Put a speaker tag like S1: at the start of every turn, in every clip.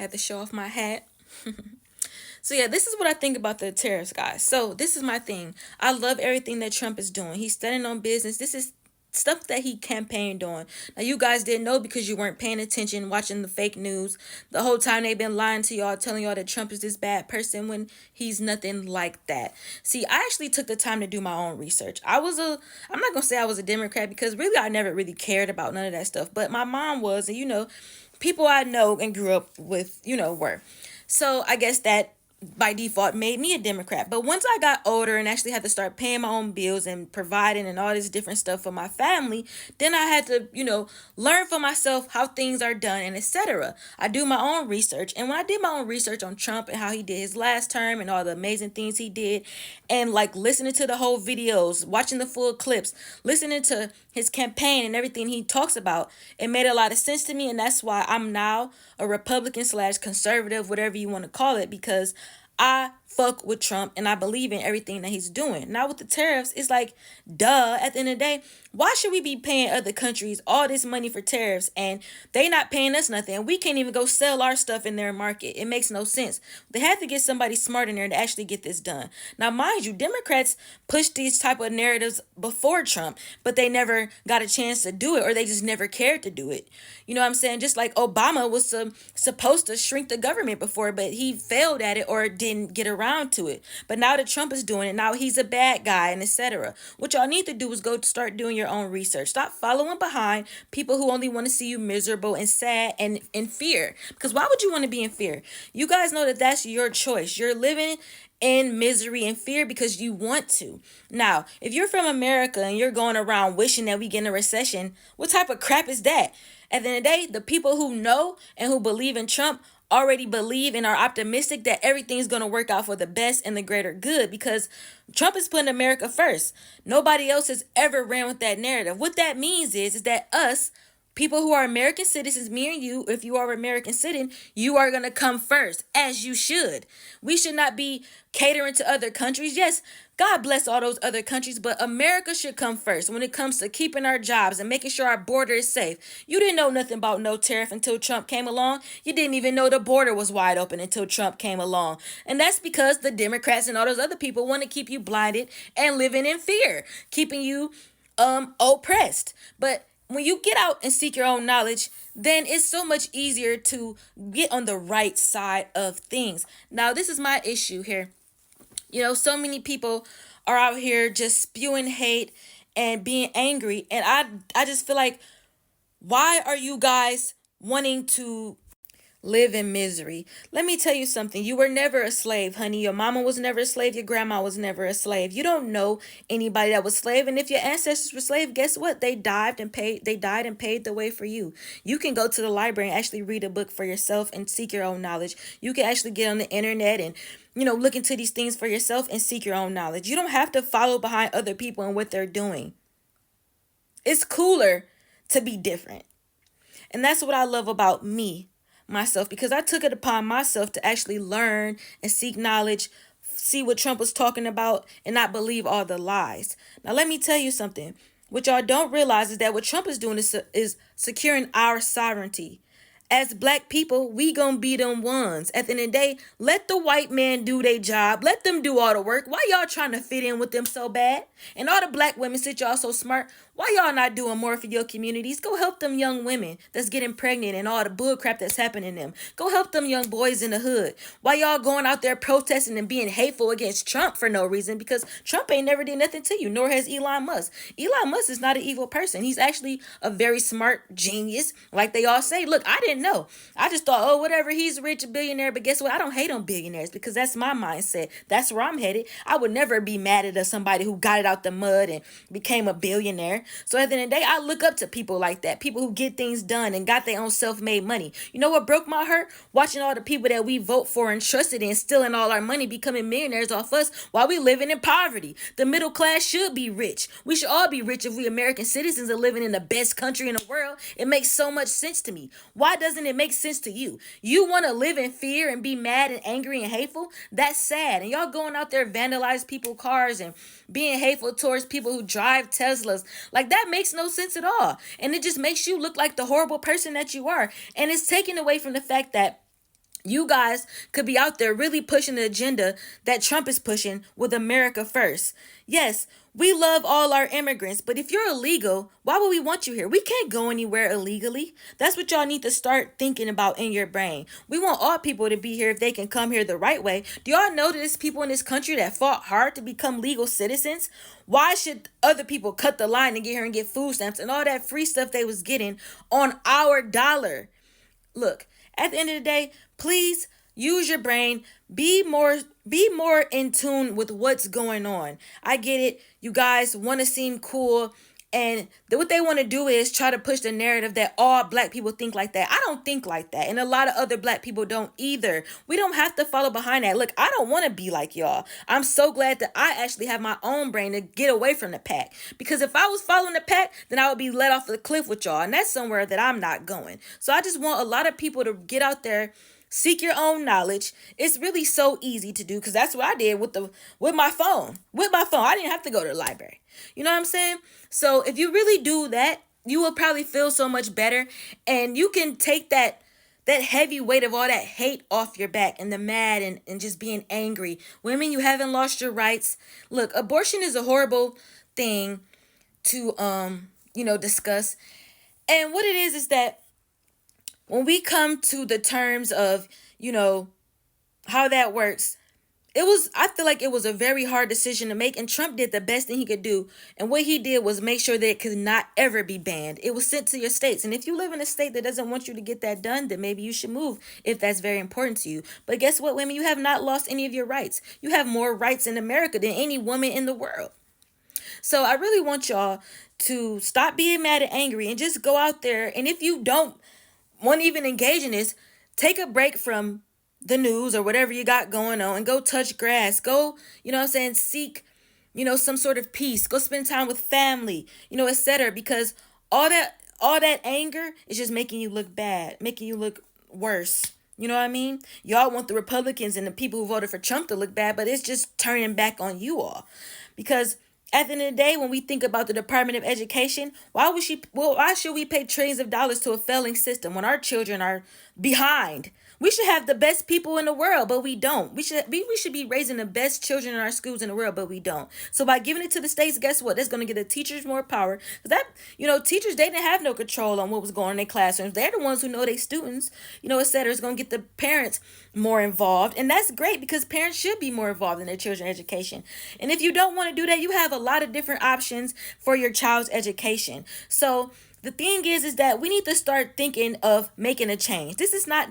S1: Had to show off my hat. So yeah, this is what I think about the tariffs, guys. So this is my thing. I love everything that Trump is doing. He's standing on business. This is stuff that he campaigned on. Now you guys didn't know because you weren't paying attention, watching the fake news. The whole time they've been lying to y'all, telling y'all that Trump is this bad person when he's nothing like that. See, I actually took the time to do my own research. I'm not gonna say I was a Democrat because really I never really cared about none of that stuff. But my mom was, and people I know and grew up with, were. So I guess that by default made me a Democrat. But once I got older and actually had to start paying my own bills and providing and all this different stuff for my family, then I had to, learn for myself how things are done and etc. I do my own research. And when I did my own research on Trump and how he did his last term and all the amazing things he did, and like listening to the whole videos, watching the full clips, listening to his campaign and everything he talks about, it made a lot of sense to me. And that's why I'm now a Republican slash conservative, whatever you want to call it, because I fuck with Trump and I believe in everything that he's doing. Now with the tariffs, it's like, duh, at the end of the day, why should we be paying other countries all this money for tariffs and they not paying us nothing? We can't even go sell our stuff in their market. It makes no sense. They had to get somebody smart in there to actually get this done. Now, mind you, Democrats pushed these type of narratives before Trump, but they never got a chance to do it or they just never cared to do it. You know what I'm saying? Just like Obama was supposed to shrink the government before, but he failed at it or didn't get around to it. But now that Trump is doing it, now he's a bad guy and etc. What y'all need to do is go start doing your own research. Stop following behind people who only want to see you miserable and sad and in fear. Because why would you want to be in fear? You guys know that that's your choice. You're living in misery and fear because you want to. Now, if you're from America and you're going around wishing that we get in a recession, what type of crap is that? At the end of the day, the people who know and who believe in Trump already believe and are optimistic that everything's going to work out for the best and the greater good because Trump is putting America first. Nobody else has ever ran with that narrative. What that means is that us, people who are American citizens, me and you, if you are an American citizen, you are going to come first, as you should. We should not be catering to other countries. Yes, God bless all those other countries, but America should come first when it comes to keeping our jobs and making sure our border is safe. You didn't know nothing about no tariff until Trump came along. You didn't even know the border was wide open until Trump came along. And that's because the Democrats and all those other people want to keep you blinded and living in fear, keeping you oppressed. But when you get out and seek your own knowledge, then it's so much easier to get on the right side of things. Now, this is my issue here. So many people are out here just spewing hate and being angry. And I just feel like, why are you guys wanting to live in misery? Let me tell you something. You were never a slave, honey. Your mama was never a slave. Your grandma was never a slave. You don't know anybody that was slave. And if your ancestors were slave, guess what? They died and paid the way for you. You can go to the library and actually read a book for yourself and seek your own knowledge. You can actually get on the internet and look into these things for yourself and seek your own knowledge. You don't have to follow behind other people and what they're doing. It's cooler to be different. And that's what I love about myself, because I took it upon myself to actually learn and seek knowledge, see what Trump was talking about, and not believe all the lies. Now, let me tell you something. What y'all don't realize is that what Trump is doing is securing our sovereignty. As black people, we gonna be them ones. At the end of the day, let the white man do their job. Let them do all the work. Why y'all trying to fit in with them so bad? And all the black women, since y'all so smart, why y'all not doing more for your communities? Go help them young women that's getting pregnant and all the bull crap that's happening to them. Go help them young boys in the hood. Why y'all going out there protesting and being hateful against Trump for no reason? Because Trump ain't never did nothing to you, nor has Elon Musk. Elon Musk is not an evil person. He's actually a very smart genius, like they all say. Look, I didn't know. I just thought, oh, whatever, he's rich, a billionaire. But guess what? I don't hate on billionaires because that's my mindset. That's where I'm headed. I would never be mad at somebody who got it out the mud and became a billionaire. So at the end of the day, I look up to people like that, people who get things done and got their own self-made money. You know what broke my heart? Watching all the people that we vote for and trusted in stealing all our money, becoming millionaires off us while we living in poverty. The middle class should be rich. We should all be rich if we American citizens are living in the best country in the world. It makes so much sense to me. Why doesn't it make sense to you? You want to live in fear and be mad and angry and hateful? That's sad. And y'all going out there vandalize people's cars and being hateful towards people who drive Teslas. Like, that makes no sense at all. And it just makes you look like the horrible person that you are. And it's taken away from the fact that You guys could be out there really pushing the agenda that Trump is pushing with America first. Yes, we love all our immigrants, but if you're illegal, why would we want you here? We can't go anywhere illegally. That's what y'all need to start thinking about in your brain. We want all people to be here if they can come here the right way. Do y'all know that there's people in this country that fought hard to become legal citizens? Why should other people cut the line and get here and get food stamps and all that free stuff they was getting on our dollar? Look, at the end of the day, please use your brain. Be more in tune with what's going on. I get it. You guys want to seem cool, and what they want to do is try to push the narrative that all black people think like that. I don't think like that, and a lot of other black people don't either. We don't have to follow behind that. Look, I don't want to be like y'all. I'm so glad that I actually have my own brain to get away from the pack, because if I was following the pack, then I would be let off the cliff with y'all, and that's somewhere that I'm not going. So I just want a lot of people to get out there. Seek your own knowledge. It's really so easy to do, because that's what I did with my phone. With my phone, I didn't have to go to the library. You know what I'm saying? So if you really do that, you will probably feel so much better, and you can take that heavy weight of all that hate off your back, and the mad, and just being angry. Women, you haven't lost your rights. Look, abortion is a horrible thing to discuss. And what it is that when we come to the terms of, how that works, I feel like it was a very hard decision to make, and Trump did the best thing he could do. And what he did was make sure that it could not ever be banned. It was sent to your states. And if you live in a state that doesn't want you to get that done, then maybe you should move if that's very important to you. But guess what, women? You have not lost any of your rights. You have more rights in America than any woman in the world. So I really want y'all to stop being mad and angry and just go out there. And if you don't want to even engage in this, take a break from the news or whatever you got going on and go touch grass. Go, seek, some sort of peace. Go spend time with family, etc. Because all that anger is just making you look bad, making you look worse. You know what I mean? Y'all want the Republicans and the people who voted for Trump to look bad, but it's just turning back on you all. Because at the end of the day, when we think about the Department of Education, why should we pay trillions of dollars to a failing system when our children are behind? We should have the best people in the world, but we don't. We should be raising the best children in our schools in the world, but we don't. So by giving it to the states, guess what? That's going to give the teachers more power. Because teachers, they didn't have no control on what was going on in their classrooms. They're the ones who know their students, et cetera. It's going to get the parents more involved. And that's great, because parents should be more involved in their children's education. And if you don't want to do that, you have a lot of different options for your child's education. So the thing is that we need to start thinking of making a change. This is not,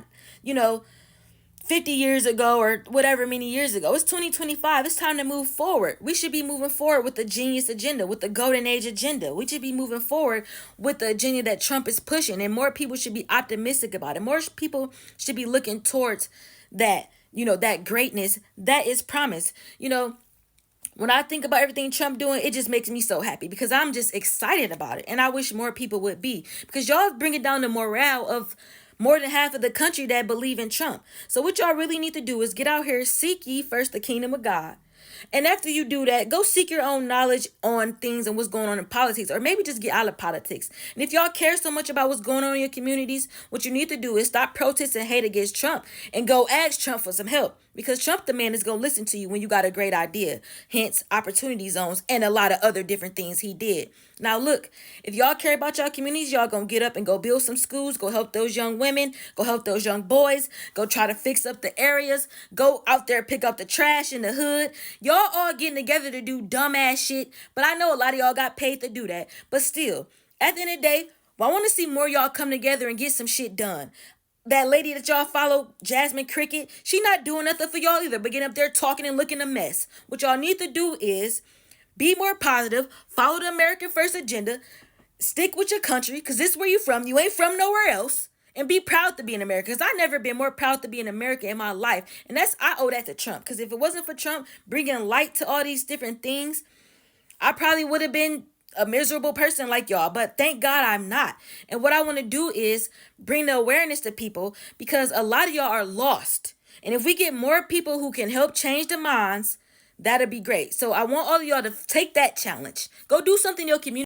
S1: 50 years ago or whatever many years ago. It's 2025. It's time to move forward. We should be moving forward with the genius agenda, with the golden age agenda. We should be moving forward with the agenda that Trump is pushing, and more people should be optimistic about it. More people should be looking towards that, that greatness that is promised. When I think about everything Trump doing, it just makes me so happy, because I'm just excited about it. And I wish more people would be, because y'all bringing down the morale of more than half of the country that believe in Trump. So what y'all really need to do is get out here, seek ye first the kingdom of God. And after you do that, go seek your own knowledge on things and what's going on in politics, or maybe just get out of politics. And if y'all care so much about what's going on in your communities, what you need to do is stop protesting hate against Trump and go ask Trump for some help, because Trump, the man, is going to listen to you when you got a great idea, hence opportunity zones and a lot of other different things he did. Now, look, if y'all care about y'all communities, y'all going to get up and go build some schools, go help those young women, go help those young boys, go try to fix up the areas, go out there, pick up the trash in the hood. Y'all all getting together to do dumbass shit, but I know a lot of y'all got paid to do that. But still, at the end of the day, I want to see more y'all come together and get some shit done. That lady that y'all follow, Jasmine Cricket, she not doing nothing for y'all either, but getting up there talking and looking a mess. What y'all need to do is be more positive, follow the American First agenda, stick with your country, because this is where you from. You ain't from nowhere else. And be proud to be an American, because I've never been more proud to be an American in my life. And I owe that to Trump, because if it wasn't for Trump bringing light to all these different things, I probably would have been a miserable person like y'all, but thank God I'm not. And what I want to do is bring the awareness to people, because a lot of y'all are lost. And if we get more people who can help change the minds, that'll be great. So I want all of y'all to take that challenge. Go do something in your community.